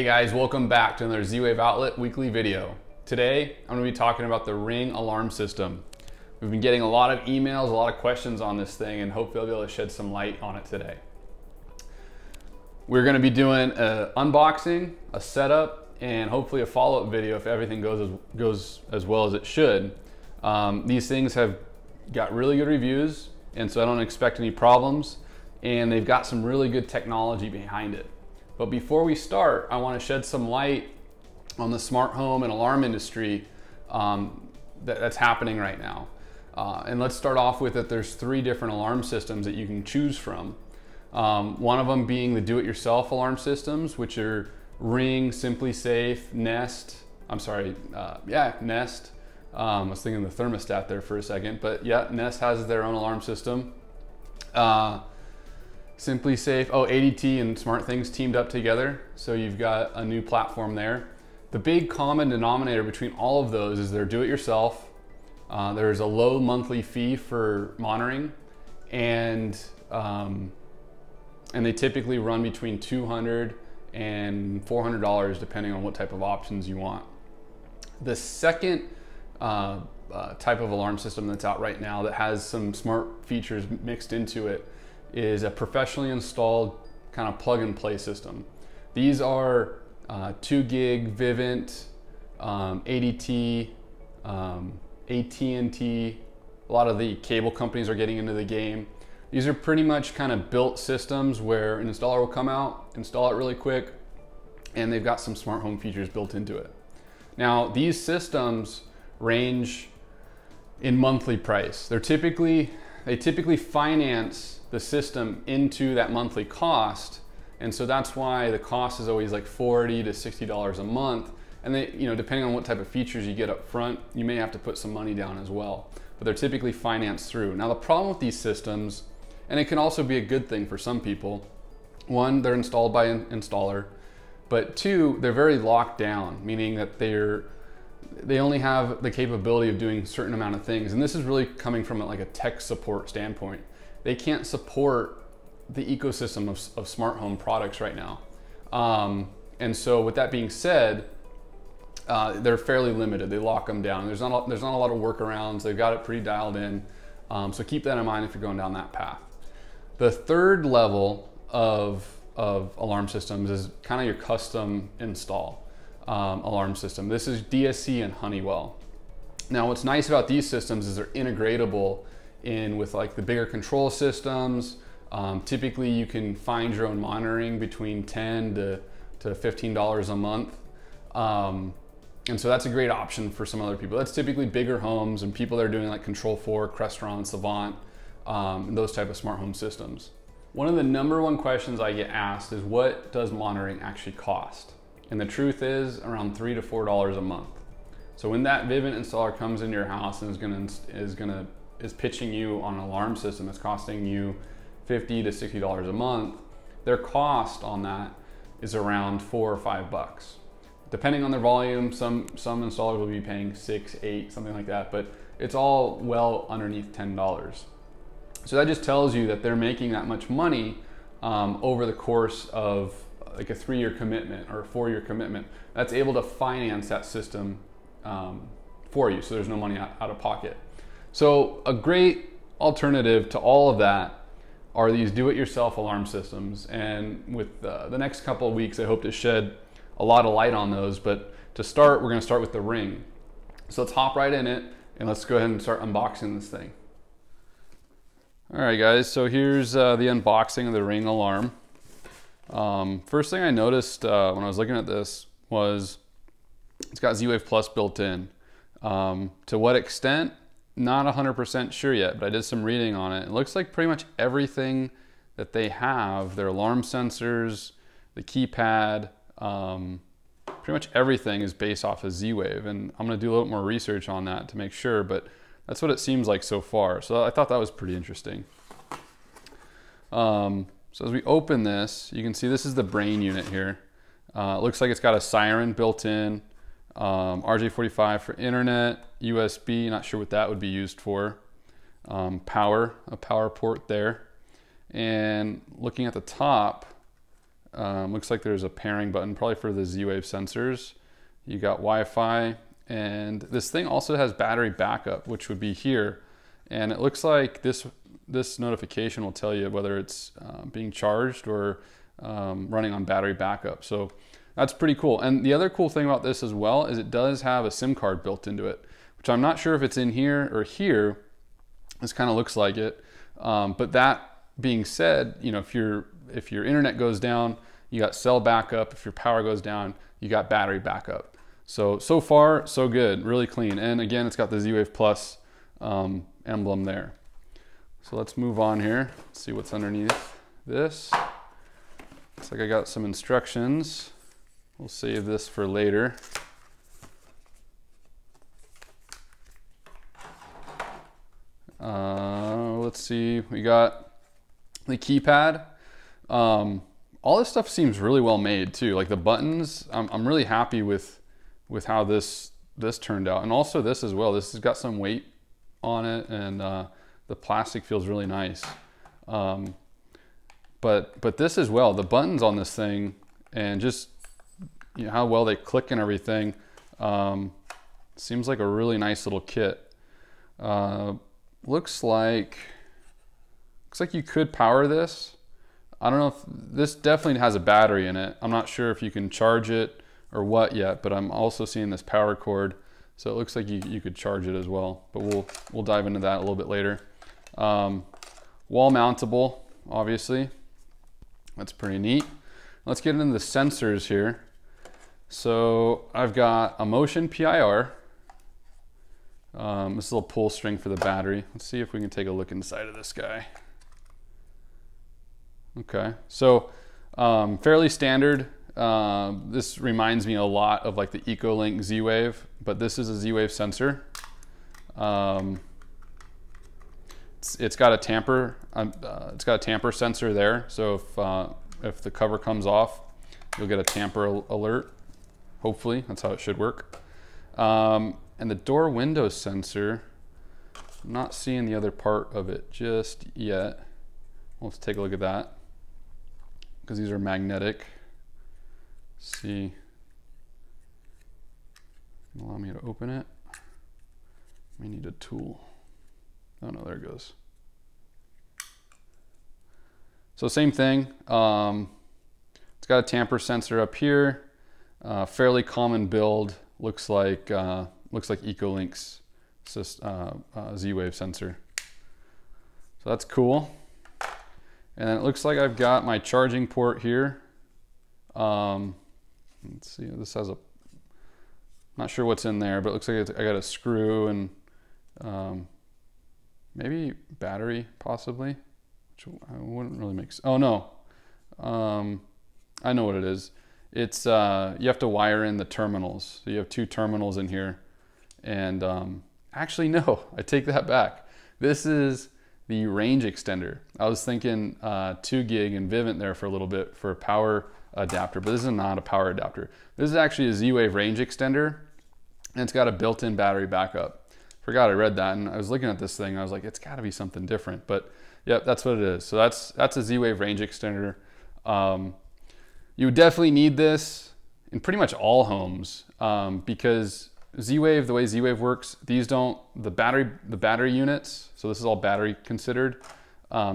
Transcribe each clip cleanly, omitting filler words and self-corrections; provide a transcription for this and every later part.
Hey guys, welcome back to another Z-Wave Outlet weekly video. Today, I'm going to be talking about the Ring alarm system. We've been getting a lot of emails, a lot of questions on this thing, and hopefully I'll be able to shed some light on it today. We're going to be doing an unboxing, a setup, and hopefully a follow-up video if everything goes as well as it should. These things have got really good reviews, and so I don't expect any problems, and they've got some really good technology behind it. But before we start, I want to shed some light on the smart home and alarm industry that's happening right now. And let's start off with that there's 3 different alarm systems that you can choose from. One of them being the do-it-yourself alarm systems, which are Ring, Simply Safe, Nest. Nest. I was thinking the thermostat there for a second, but yeah, Nest has their own alarm system. Simply Safe, ADT and SmartThings teamed up together, so you've got a new platform there. The big common denominator between all of those is they're do-it-yourself. There's a low monthly fee for monitoring, and they typically run between $200 and $400 depending on what type of options you want. The second type of alarm system that's out right now that has some smart features mixed into it is a professionally installed kind of plug and play system. These are 2 gig Vivint, ADT, AT&T, a lot of the cable companies are getting into the game. These are pretty much kind of built systems where an installer will come out, install it really quick, and they've got some smart home features built into it. Now, these systems range in monthly price. They typically finance the system into that monthly cost, and so that's why the cost is always like $40 to $60 a month. And they, depending on what type of features you get up front, you may have to put some money down as well. But they're typically financed through. Now, the problem with these systems, and it can also be a good thing for some people, 1, they're installed by an installer, but 2, they're very locked down, meaning that they only have the capability of doing a certain amount of things. And this is really coming from like a tech support standpoint. They can't support the ecosystem of smart home products right now. And so with that being said, they're fairly limited. They lock them down. There's not a lot of workarounds. They've got it pretty dialed in. So keep that in mind if you're going down that path. The third level of alarm systems is kind of your custom install alarm system. This is DSC and Honeywell. Now, what's nice about these systems is they're integratable in with like the bigger control systems. Typically, you can find your own monitoring between $10 to $15 a month. And so that's a great option for some other people. That's typically bigger homes and people that are doing like Control4, Crestron, Savant, those type of smart home systems. One of the #1 questions I get asked is, what does monitoring actually cost? And the truth is around $3 to $4 a month. So when that Vivint installer comes into your house and is pitching you on an alarm system that's costing you $50 to $60 a month, their cost on that is around $4 or $5. Depending on their volume, some installers will be paying $6, $8, something like that, but it's all well underneath $10. So that just tells you that they're making that much money over the course of like a 3-year commitment or a 4-year commitment. That's able to finance that system for you, so there's no money out of pocket. So a great alternative to all of that are these do-it-yourself alarm systems. And with the next couple of weeks, I hope to shed a lot of light on those. But to start, we're going to start with the Ring. So let's hop right in it and let's go ahead and start unboxing this thing. All right, guys, so here's the unboxing of the Ring alarm. First thing I noticed when I was looking at this was it's got Z-Wave Plus built in. To what extent? Not 100% sure yet, but I did some reading on it. It looks like pretty much everything that they have, their alarm sensors, the keypad, pretty much everything is based off of Z-Wave. And I'm gonna do a little more research on that to make sure, but that's what it seems like so far. So I thought that was pretty interesting. So as we open this, you can see this is the brain unit here. It looks like it's got a siren built in. RJ45 for internet, USB, not sure what that would be used for. A power port there. And looking at the top, Looks like there's a pairing button, probably for the Z-Wave sensors. You got Wi-Fi, and this thing also has battery backup, which would be here. And it looks like this notification will tell you whether it's being charged or running on battery backup. So that's pretty cool. And the other cool thing about this as well is it does have a SIM card built into it, which I'm not sure if it's in here or here. This kind of looks like it. But that being said, you know, if your internet goes down, you got cell backup. If your power goes down, you got battery backup. So far, so good, really clean. And again, it's got the Z-Wave Plus emblem there. So let's move on here, see what's underneath this. Looks like I got some instructions. We'll save this for later. Let's see, we got the keypad. All this stuff seems really well made too. Like the buttons, I'm really happy with how this turned out. And also this as well. This has got some weight on it, and the plastic feels really nice. But this as well, the buttons on this thing, and just, you know, how well they click and everything, seems like a really nice little kit. Looks like you could power this. I don't know if this definitely has a battery in it. I'm not sure if you can charge it or what yet, but I'm also seeing this power cord, so it looks like you could charge it as well. But we'll dive into that a little bit later. Wall mountable, obviously. That's pretty neat. Let's get into the sensors here. So I've got a motion PIR. This little pull string for the battery. Let's see if we can take a look inside of this guy. Okay, so fairly standard. This reminds me a lot of like the EcoLink Z-Wave, but this is a Z-Wave sensor. It's got a tamper. It's got a tamper sensor there. So if the cover comes off, you'll get a tamper alert. Hopefully, that's how it should work. And the door window sensor, I'm not seeing the other part of it just yet. Let's take a look at that, because these are magnetic. Let's see, allow me to open it. We need a tool. Oh no, there it goes. So same thing. It's got a tamper sensor up here. Fairly common build. Looks like EcoLink's Z-Wave sensor. So that's cool. And then it looks like I've got my charging port here. Let's see, this has a, not sure what's in there, but it looks like I got a screw and maybe battery possibly, which wouldn't really make sense. Oh no, I know what it is. It's, you have to wire in the terminals. So you have two terminals in here. And actually no, I take that back. This is the range extender. I was thinking 2 gig and Vivint there for a little bit for a power adapter, but this is not a power adapter. This is actually a Z-Wave range extender, and it's got a built-in battery backup. Forgot I read that, and I was looking at this thing, I was like, it's gotta be something different, but yep, that's what it is. So that's a Z-Wave range extender. You would definitely need this in pretty much all homes, because Z-Wave, the way Z-Wave works, these don't, the battery units, so this is all battery considered,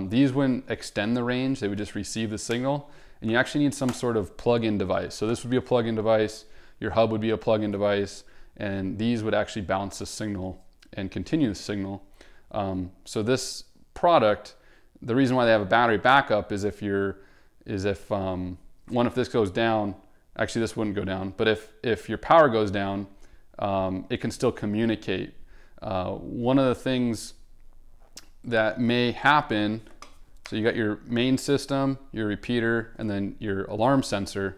these wouldn't extend the range, they would just receive the signal, and you actually need some sort of plug-in device. So this would be a plug-in device, your hub would be a plug-in device, and these would actually bounce the signal and continue the signal. So this product, the reason why they have a battery backup is if this goes down, actually this wouldn't go down, but if your power goes down, it can still communicate. One of the things that may happen, so you got your main system, your repeater, and then your alarm sensor,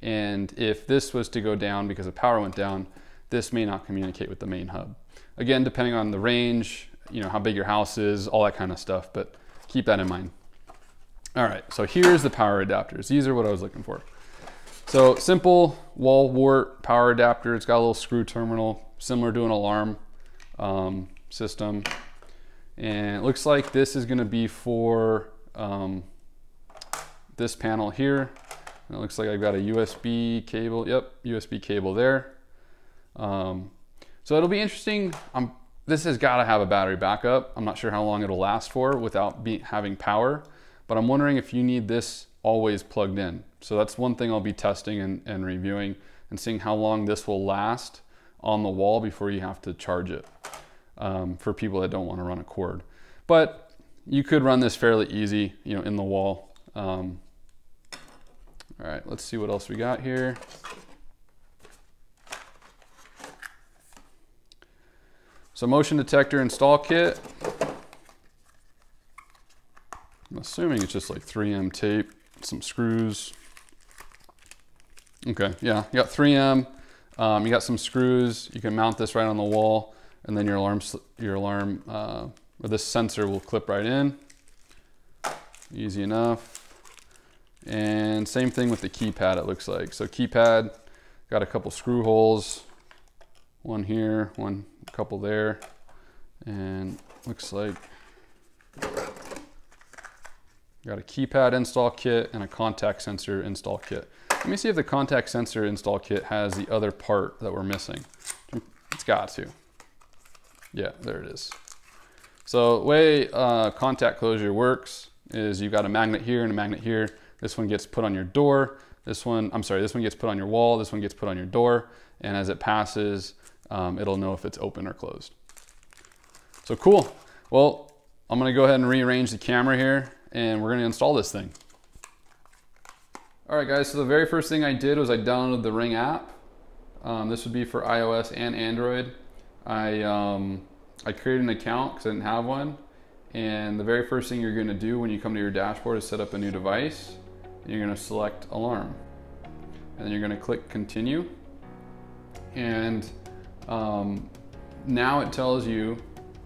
and if this was to go down because the power went down, this may not communicate with the main hub. Again, depending on the range, you know, how big your house is, all that kind of stuff, but keep that in mind. All right, so here's the power adapters. These are what I was looking for. So simple wall wart power adapter. It's got a little screw terminal, similar to an alarm system. And it looks like this is gonna be for this panel here. And it looks like I've got a USB cable. Yep, USB cable there. So it'll be interesting. This has got to have a battery backup. I'm not sure how long it'll last for without having power, but I'm wondering if you need this always plugged in. So that's one thing I'll be testing and reviewing and seeing how long this will last on the wall before you have to charge it, for people that don't want to run a cord. But you could run this fairly easy, you know, in the wall. All right, let's see what else we got here. So motion detector install kit. I'm assuming it's just like 3M tape, some screws. Okay, yeah, you got 3M. You got some screws. You can mount this right on the wall, and then your alarm or this sensor will clip right in. Easy enough. And same thing with the keypad, it looks like. So keypad, got a couple screw holes. One here, a couple there. And looks like got a keypad install kit and a contact sensor install kit. Let me see if the contact sensor install kit has the other part that we're missing. It's got to. Yeah, there it is. So the way contact closure works is you've got a magnet here and a magnet here. This one gets put on your door. This one gets put on your wall. This one gets put on your door. And as it passes, it'll know if it's open or closed. So cool. Well, I'm gonna go ahead and rearrange the camera here and we're gonna install this thing. All right guys, so the very first thing I did was I downloaded the Ring app. This would be for iOS and Android. I created an account because I didn't have one. And the very first thing you're gonna do when you come to your dashboard is set up a new device. You're gonna select alarm. And then you're gonna click continue. And now it tells you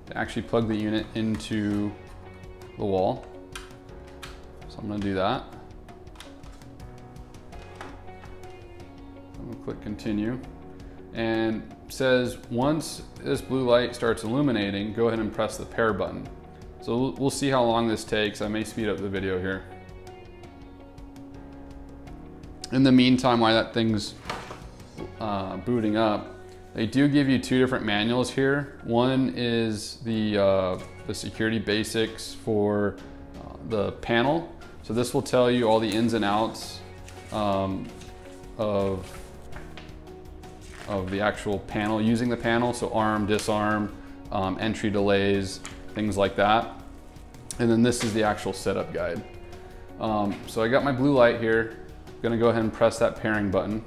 to actually plug the unit into the wall. So I'm gonna do that. I'm gonna click continue. And it says once this blue light starts illuminating, go ahead and press the pair button. So we'll see how long this takes. I may speed up the video here. In the meantime, while that thing's booting up, they do give you two different manuals here. One is the security basics for the panel. So this will tell you all the ins and outs of the actual panel, using the panel. So arm, disarm, entry delays, things like that. And then this is the actual setup guide. So I got my blue light here. I'm gonna go ahead and press that pairing button.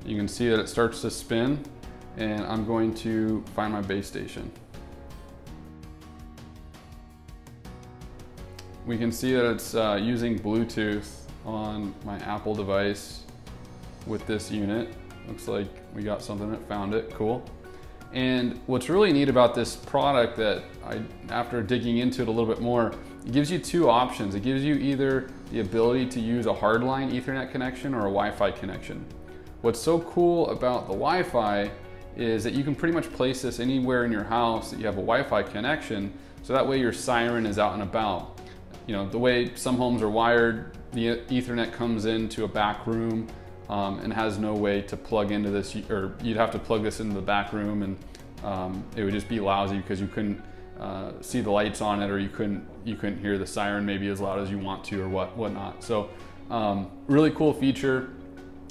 You can see that it starts to spin, and I'm going to find my base station. We can see that it's using Bluetooth on my Apple device with this unit. Looks like we got something that found it, cool. And what's really neat about this product that after digging into it a little bit more, it gives you two options. It gives you either the ability to use a hardline Ethernet connection or a Wi-Fi connection. What's so cool about the Wi-Fi is that you can pretty much place this anywhere in your house that you have a Wi-Fi connection, so that way your siren is out and about. You know, the way some homes are wired, the Ethernet comes into a back room and has no way to plug into this, or you'd have to plug this into the back room, and it would just be lousy because you couldn't see the lights on it, or you couldn't hear the siren maybe as loud as you want to, or whatnot. So really cool feature.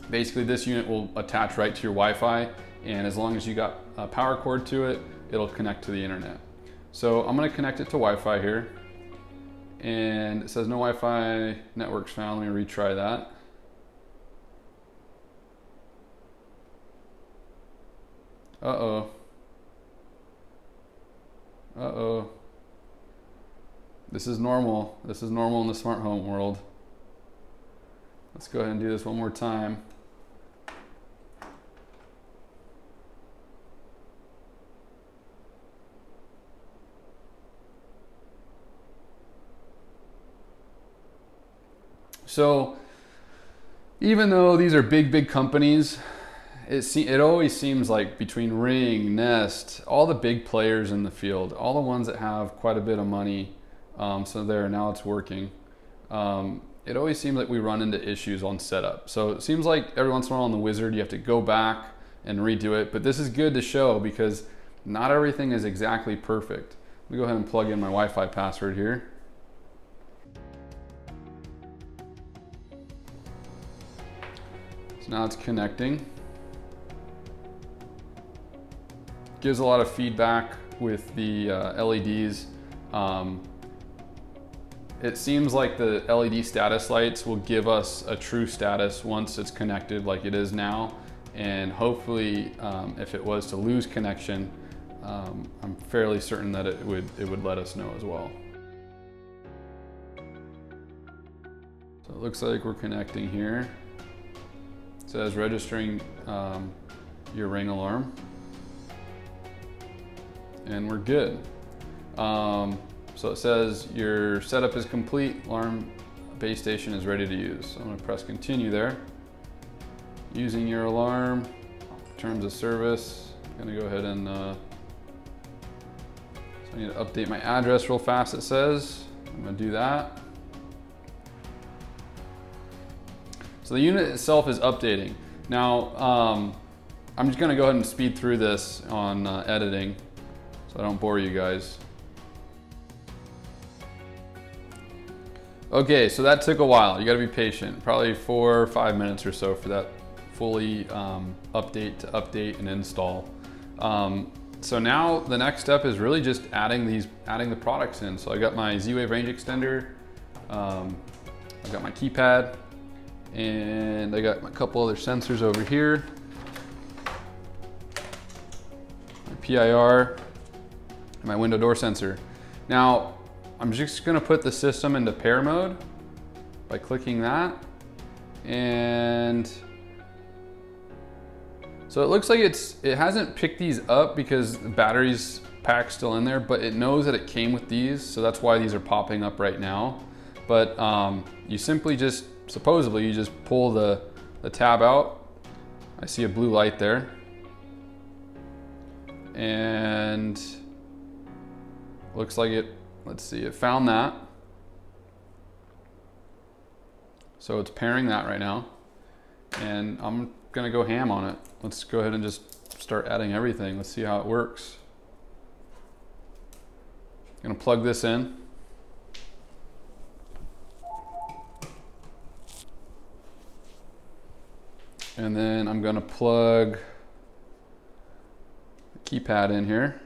Basically, this unit will attach right to your Wi-Fi, and as long as you got a power cord to it, it'll connect to the internet. So I'm going to connect it to Wi-Fi here, and it says no Wi-Fi networks found. Let me retry that. Uh-oh. Uh-oh. This is normal. This is normal in the smart home world. Let's go ahead and do this one more time. So even though these are big companies, it always seems like between Ring, Nest, all the big players in the field, all the ones that have quite a bit of money, so now it's working. it always seems like we run into issues on setup. So it seems like every once in a while on the Wizard, you have to go back and redo it, but this is good to show because not everything is exactly perfect. Let me go ahead and plug in my Wi-Fi password here. So now it's connecting. Gives a lot of feedback with the LEDs. It seems like the LED status lights will give us a true status once it's connected like it is now. And hopefully, if it was to lose connection, I'm fairly certain that it would let us know as well. So it looks like we're connecting here. It says registering your Ring alarm. And we're good. So it says your setup is complete, alarm base station is ready to use. So I'm gonna press continue there. Using your alarm, terms of service. I'm gonna go ahead and, so I need to update my address real fast, it says. I'm gonna do that. So the unit itself is updating. Now, I'm just gonna go ahead and speed through this on editing so I don't bore you guys. Okay, so that took a while. You gotta be patient. Probably 4 or 5 minutes or so for that fully update and install. So now the next step is really just adding the products in. So I got my Z-Wave range extender, I've got my keypad, and I got a couple other sensors over here. My PIR, and my window door sensor. Now, I'm just gonna put the system into pair mode by clicking that. And so it looks like it hasn't picked these up because the battery's pack's still in there, but it knows that it came with these, so that's why these are popping up right now. But you simply just, supposedly, you just pull the tab out. I see a blue light there. And looks like it, let's see, it found that. So it's pairing that right now. And I'm gonna go ham on it. Let's go ahead and just start adding everything. Let's see how it works. I'm gonna plug this in. And then I'm gonna plug the keypad in here.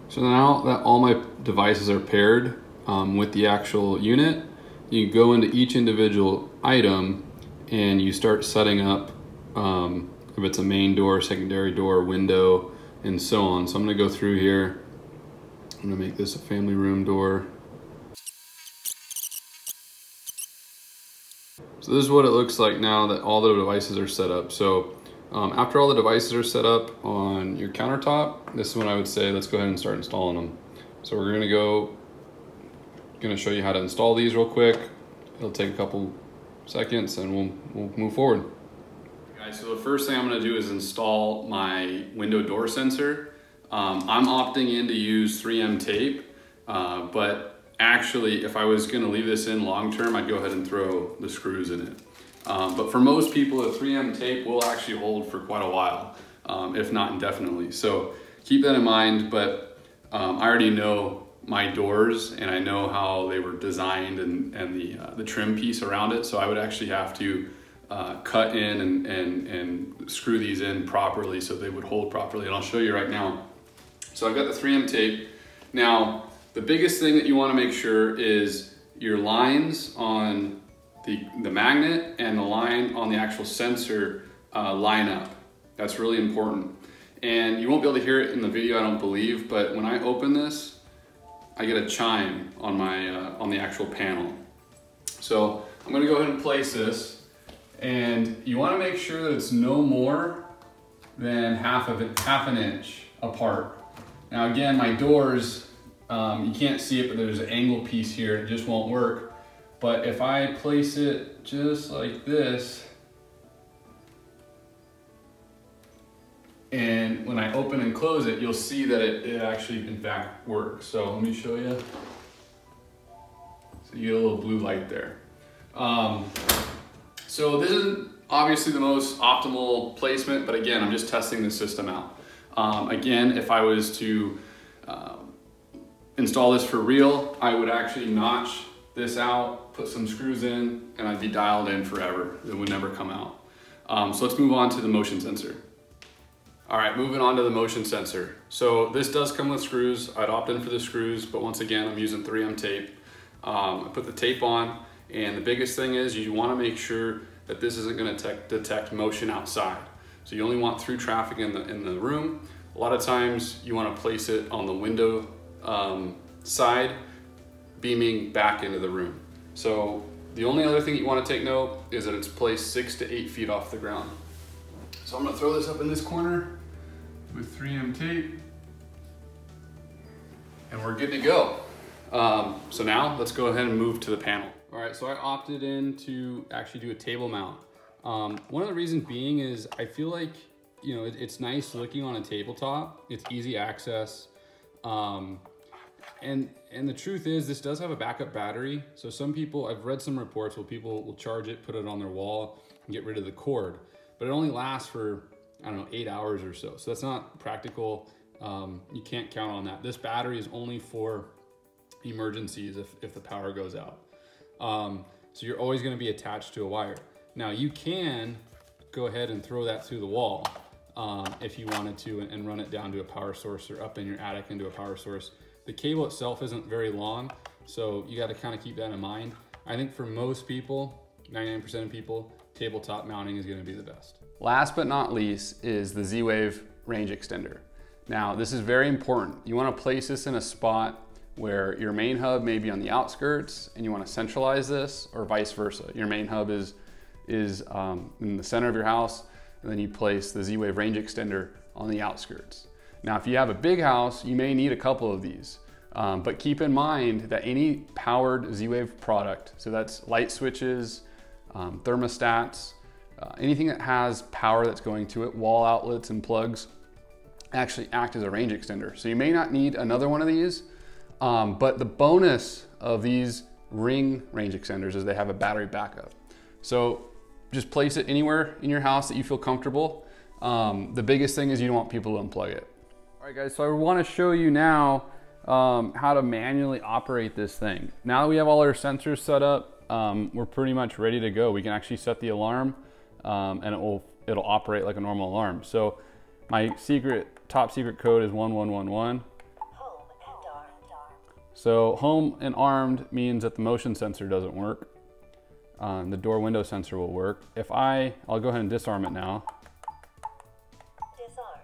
So now that all my devices are paired with the actual unit, you go into each individual item and you start setting up if it's a main door, secondary door, window, and so on. So I'm gonna go through here. I'm gonna make this a family room door. So this is what it looks like now that all the devices are set up. So after all the devices are set up on your countertop, this is when I would say, let's go ahead and start installing them. So we're gonna show you how to install these real quick. It'll take a couple seconds and we'll move forward. Guys, so the first thing I'm gonna do is install my window door sensor. I'm opting in to use 3M tape, but actually if I was gonna leave this in long term, I'd go ahead and throw the screws in it. But for most people, the 3M tape will actually hold for quite a while, if not indefinitely. So keep that in mind, but I already know my doors and I know how they were designed and the trim piece around it. So I would actually have to cut in and screw these in properly so they would hold properly. And I'll show you right now. So I've got the 3M tape. Now, the biggest thing that you wanna make sure is your lines on the magnet and the line on the actual sensor line up. That's really important. And you won't be able to hear it in the video, I don't believe, but when I open this, I get a chime on my on the actual panel. So I'm gonna go ahead and place this, and you wanna make sure that it's no more than half an inch apart. Now again, my doors, you can't see it, but there's an angle piece here, it just won't work. But if I place it just like this, And when I open and close it, you'll see that it actually, in fact, works. So let me show you. So you get a little blue light there. So this isn't obviously the most optimal placement, but again, I'm just testing the system out. Again, if I was to install this for real, I would actually notch this out, put some screws in, and I'd be dialed in forever. It would never come out. So let's move on to the motion sensor. All right, moving on to the motion sensor. So this does come with screws. I'd opt in for the screws, but once again, I'm using 3M tape. I put the tape on, and the biggest thing is you wanna make sure that this isn't gonna detect motion outside. So you only want through traffic in the room. A lot of times you wanna place it on the window side, beaming back into the room. So the only other thing you wanna take note is that it's placed 6 to 8 feet off the ground. So I'm gonna throw this up in this corner with 3M tape, and we're good to go. So now let's go ahead and move to the panel. All right, so I opted in to actually do a table mount. One of the reasons being is I feel like, you know, it's nice looking on a tabletop. It's easy access. And the truth is this does have a backup battery. So some people, I've read some reports where people will charge it, put it on their wall and get rid of the cord, but it only lasts for, I don't know, 8 hours or so. So that's not practical. You can't count on that. This battery is only for emergencies if the power goes out. So you're always gonna be attached to a wire. Now you can go ahead and throw that through the wall if you wanted to and run it down to a power source or up in your attic into a power source. The cable itself isn't very long, so you gotta kind of keep that in mind. I think for most people, 99% of people, tabletop mounting is gonna be the best. Last but not least is the Z-Wave range extender. Now this is very important. You wanna place this in a spot where your main hub may be on the outskirts and you wanna centralize this, or vice versa. Your main hub is in the center of your house, and then you place the Z-Wave range extender on the outskirts. Now, if you have a big house, you may need a couple of these, but keep in mind that any powered Z-Wave product, so that's light switches, thermostats, anything that has power that's going to it, wall outlets and plugs, actually act as a range extender. So you may not need another one of these, but the bonus of these ring range extenders is they have a battery backup. So just place it anywhere in your house that you feel comfortable. The biggest thing is you don't want people to unplug it. All right guys, so I wanna show you now how to manually operate this thing. Now that we have all our sensors set up, we're pretty much ready to go. We can actually set the alarm and it'll operate like a normal alarm. So my top secret code is 1111. So home and armed means that the motion sensor doesn't work. The door window sensor will work. I'll go ahead and disarm it now. Disarm.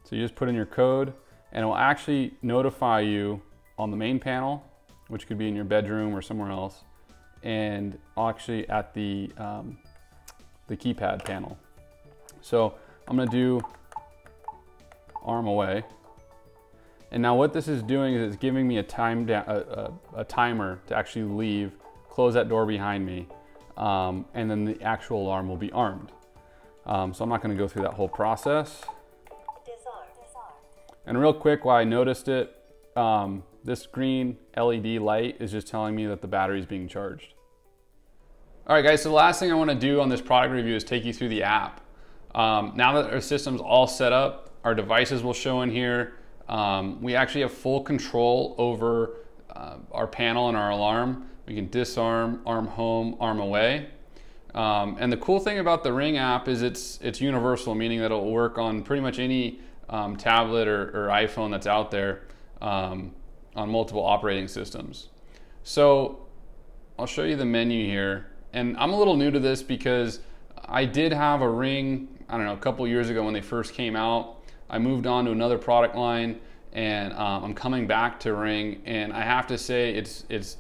So you just put in your code and it will actually notify you on the main panel, which could be in your bedroom or somewhere else, and actually at the keypad panel. So I'm gonna do arm away. And now what this is doing is it's giving me a timer to actually leave, close that door behind me, and then the actual alarm will be armed. So I'm not gonna go through that whole process. Disarm. And real quick, while I noticed it, this green LED light is just telling me that the battery is being charged. All right guys, so the last thing I wanna do on this product review is take you through the app. Now that our system's all set up, our devices will show in here. We actually have full control over our panel and our alarm. We can disarm, arm home, arm away. And the cool thing about the Ring app is it's universal, meaning that it'll work on pretty much any tablet or iPhone that's out there on multiple operating systems. So I'll show you the menu here. And I'm a little new to this because I did have a Ring, I don't know, a couple years ago when they first came out. I moved on to another product line, and I'm coming back to Ring, and I have to say it's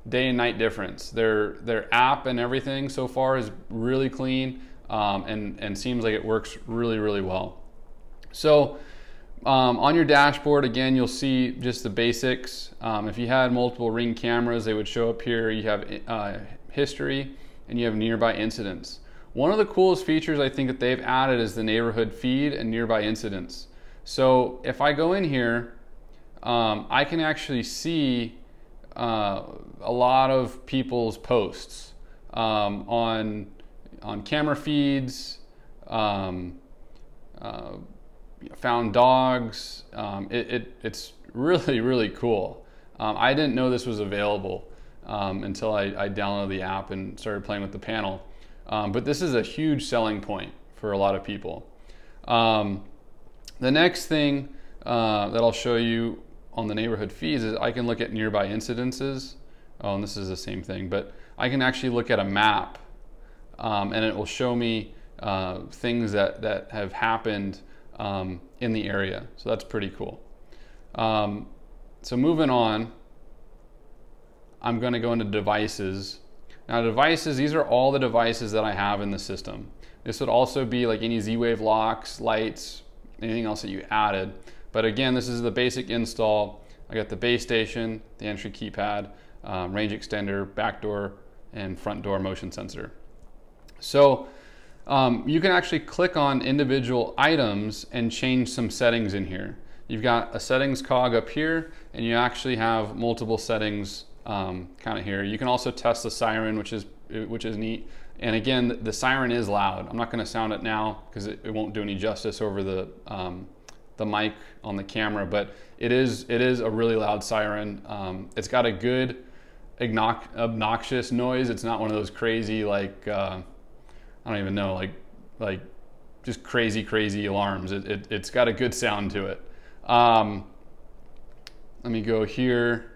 day and night difference. Their app and everything so far is really clean and seems like it works really, really well. So on your dashboard, again, you'll see just the basics. If you had multiple Ring cameras, they would show up here. You have history and you have nearby incidents. One of the coolest features I think that they've added is the neighborhood feed and nearby incidents. So if I go in here, I can actually see a lot of people's posts on camera feeds, found dogs. It's really, really cool. I didn't know this was available until I downloaded the app and started playing with the panel. But this is a huge selling point for a lot of people. The next thing that I'll show you on the neighborhood feeds is I can look at nearby incidences. Oh, and this is the same thing, but I can actually look at a map and it will show me things that have happened in the area. So that's pretty cool. So moving on, I'm going to go into devices. Now devices, these are all the devices that I have in the system. This would also be like any Z-Wave locks, lights, anything else that you added. But again, this is the basic install. I got the base station, the entry keypad, range extender, back door, and front door motion sensor. So you can actually click on individual items and change some settings in here. You've got a settings cog up here, and you actually have multiple settings kind of here. You can also test the siren, which is neat. And again, the siren is loud. I'm not going to sound it now because it won't do any justice over the mic on the camera, but it is a really loud siren. It's got a good obnoxious noise. It's not one of those crazy, like I don't even know, like just crazy alarms. It's got a good sound to it. Let me go here,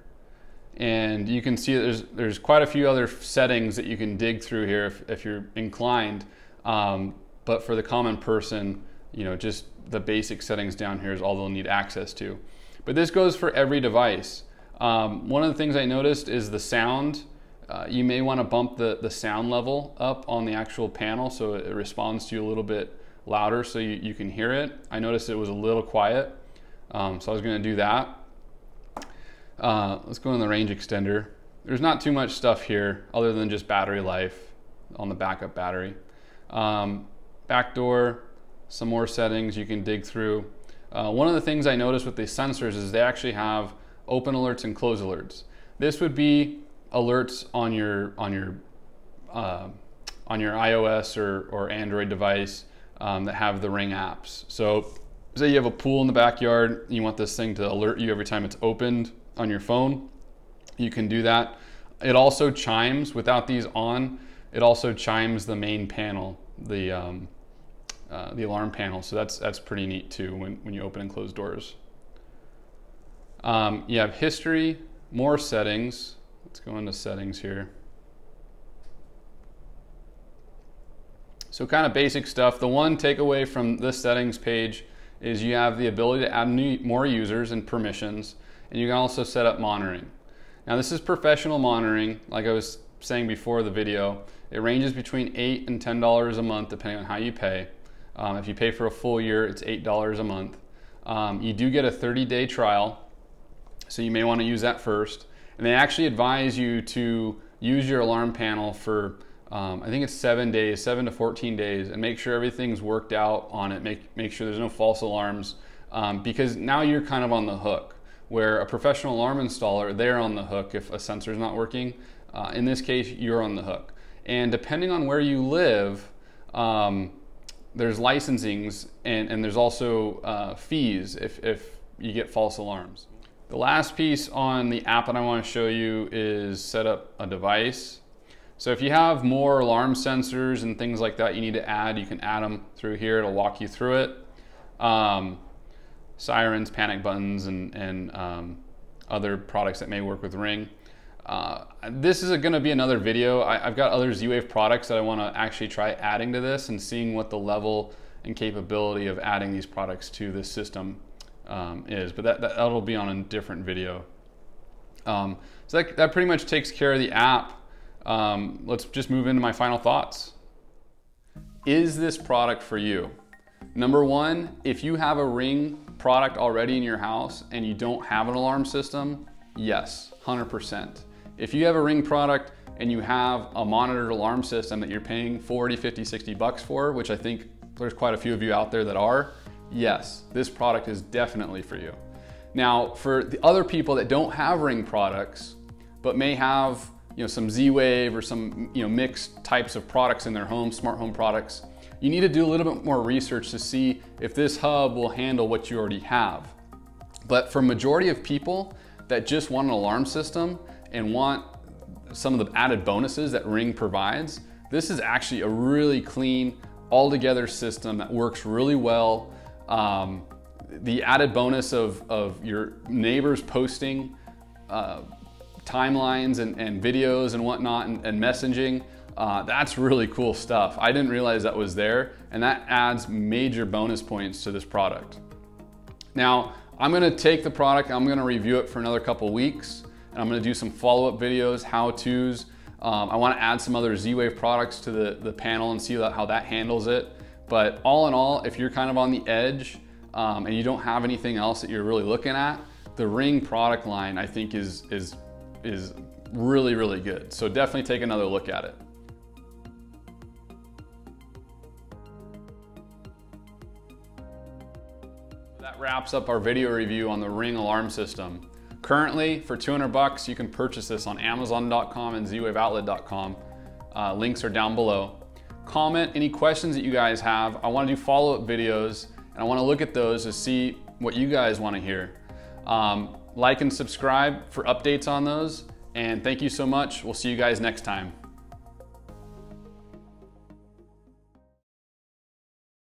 and you can see there's quite a few other settings that you can dig through here if you're inclined. But for the common person, you know, just the basic settings down here is all they'll need access to. But this goes for every device. One of the things I noticed is the sound. You may want to bump the sound level up on the actual panel so it responds to you a little bit louder so you can hear it. I noticed it was a little quiet, so I was going to do that. Let's go in the range extender. There's not too much stuff here other than just battery life on the backup battery. Back door, some more settings you can dig through. One of the things I noticed with these sensors is they actually have open alerts and close alerts. This would be alerts on your iOS or Android device that have the Ring apps. So say you have a pool in the backyard, you want this thing to alert you every time it's opened on your phone, you can do that. It also chimes, without these on, it also chimes the main panel, the alarm panel. So that's pretty neat too when you open and close doors. You have history, more settings. Let's go into settings here. So kind of basic stuff. The one takeaway from this settings page is you have the ability to add more users and permissions, and you can also set up monitoring. Now this is professional monitoring, like I was saying before the video. It ranges between $8 and $10 a month depending on how you pay. If you pay for a full year, it's $8 a month. You do get a 30-day trial, so you may want to use that first. And they actually advise you to use your alarm panel for, I think it's 7 days, 7 to 14 days, and make sure everything's worked out on it. Make sure there's no false alarms, because now you're kind of on the hook. Where a professional alarm installer, they're on the hook if a sensor is not working. In this case, you're on the hook. And depending on where you live, there's licensings and there's also fees if you get false alarms. The last piece on the app that I want to show you is set up a device. So if you have more alarm sensors and things like that you need to add, you can add them through here. It'll walk you through it. Sirens, panic buttons, and other products that may work with Ring. This is going to be another video. I've got other Z-Wave products that I want to actually try adding to this and seeing what the level and capability of adding these products to this system is. But that'll be on a different video. So that pretty much takes care of the app. Let's just move into my final thoughts. Is this product for you? Number one, if you have a Ring product already in your house and you don't have an alarm system, yes, 100%. If you have a Ring product and you have a monitored alarm system that you're paying 40, 50, 60 bucks for, which I think there's quite a few of you out there that are, yes, this product is definitely for you. Now, for the other people that don't have Ring products, but may have some Z-Wave or some mixed types of products in their home, smart home products, you need to do a little bit more research to see if this hub will handle what you already have. But for majority of people that just want an alarm system and want some of the added bonuses that Ring provides, this is actually a really clean, all-together system that works really well. The added bonus of your neighbors posting timelines and videos and whatnot and messaging, that's really cool stuff. I didn't realize that was there, and that adds major bonus points to this product. Now, I'm gonna take the product, I'm gonna review it for another couple weeks, and I'm gonna do some follow-up videos, how-tos. I wanna add some other Z-Wave products to the panel and see how that handles it. But all in all, if you're kind of on the edge and you don't have anything else that you're really looking at, the Ring product line I think is really, really good. So definitely take another look at it. That wraps up our video review on the Ring alarm system. Currently, for 200 bucks, you can purchase this on Amazon.com and ZWaveOutlet.com. Links are down below. Comment any questions that you guys have. I want to do follow-up videos, and I want to look at those to see what you guys want to hear. Like and subscribe for updates on those, and thank you so much. We'll see you guys next time.